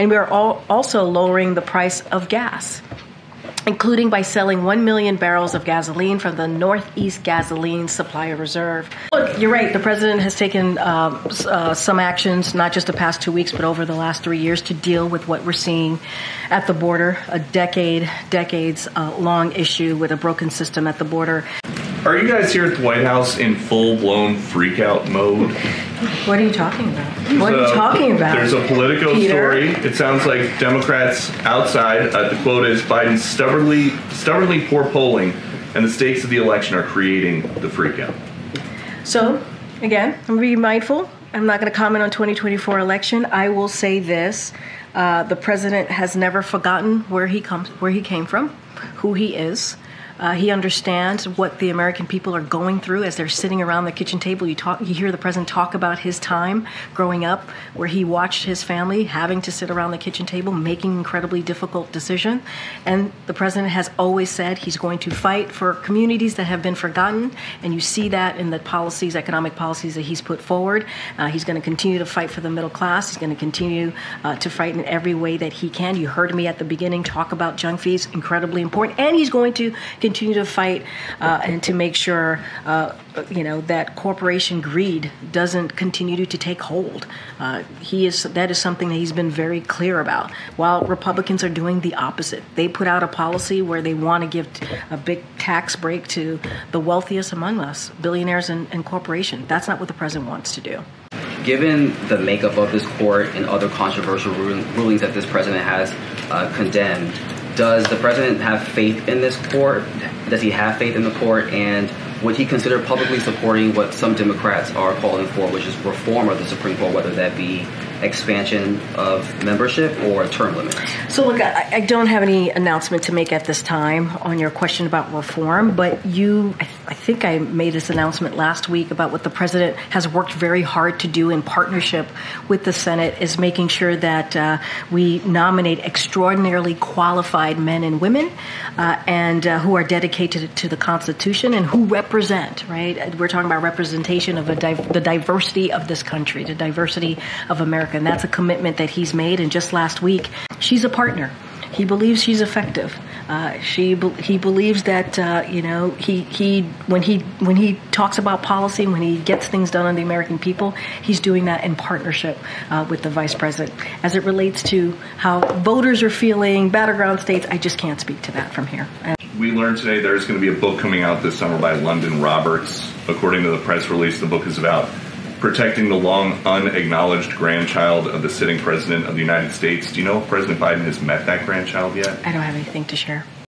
And we are also lowering the price of gas, including by selling 1 million barrels of gasoline from the Northeast Gasoline Supply Reserve. Look, you're right. The president has taken some actions, not just the past 2 weeks, but over the last 3 years to deal with what we're seeing at the border, a decades-long issue with a broken system at the border. Are you guys here at the White House in full-blown freak-out mode? What are you talking about? What are you talking about? There's a Politico Peter? story. It sounds like Democrats outside, the quote is, Biden's stubbornly poor polling and the stakes of the election are creating the freak-out. So, again, I'm going to be mindful. I'm not going to comment on 2024 election. I will say this. The president has never forgotten where he came from, who he is. He understands what the American people are going through as they're sitting around the kitchen table. You hear the president talk about his time growing up, where he watched his family having to sit around the kitchen table, making incredibly difficult decisions. And the president has always said he's going to fight for communities that have been forgotten. And you see that in the policies, economic policies that he's put forward. He's going to continue to fight for the middle class. He's going to continue to fight in every way that he can. You heard me at the beginning talk about junk fees, incredibly important. And he's going to continue to fight and to make sure, that corporation greed doesn't continue to take hold. That is something that he's been very clear about. While Republicans are doing the opposite, they put out a policy where they want to give a big tax break to the wealthiest among us, billionaires and corporations. That's not what the president wants to do. Given the makeup of this court and other controversial rulings that this president has condemned, does the president have faith in this court? Does he have faith in the court? And would he consider publicly supporting what some Democrats are calling for, which is reform of the Supreme Court, whether that be expansion of membership or term limits? So look, I don't have any announcement to make at this time on your question about reform, but I think I made this announcement last week about what the president has worked very hard to do in partnership with the Senate is making sure that we nominate extraordinarily qualified men and women and who are dedicated to the Constitution and who represent, right? We're talking about representation of the diversity of this country, the diversity of America. And that's a commitment that he's made. And just last week, she's a partner. He believes she's effective. He believes that when he talks about policy, when he gets things done on the American people, he's doing that in partnership with the vice president. As it relates to how voters are feeling, battleground states, I just can't speak to that from here. We learned today there's going to be a book coming out this summer by London Roberts. According to the press release, the book is about protecting the long unacknowledged grandchild of the sitting president of the United States. Do you know if President Biden has met that grandchild yet? I don't have anything to share.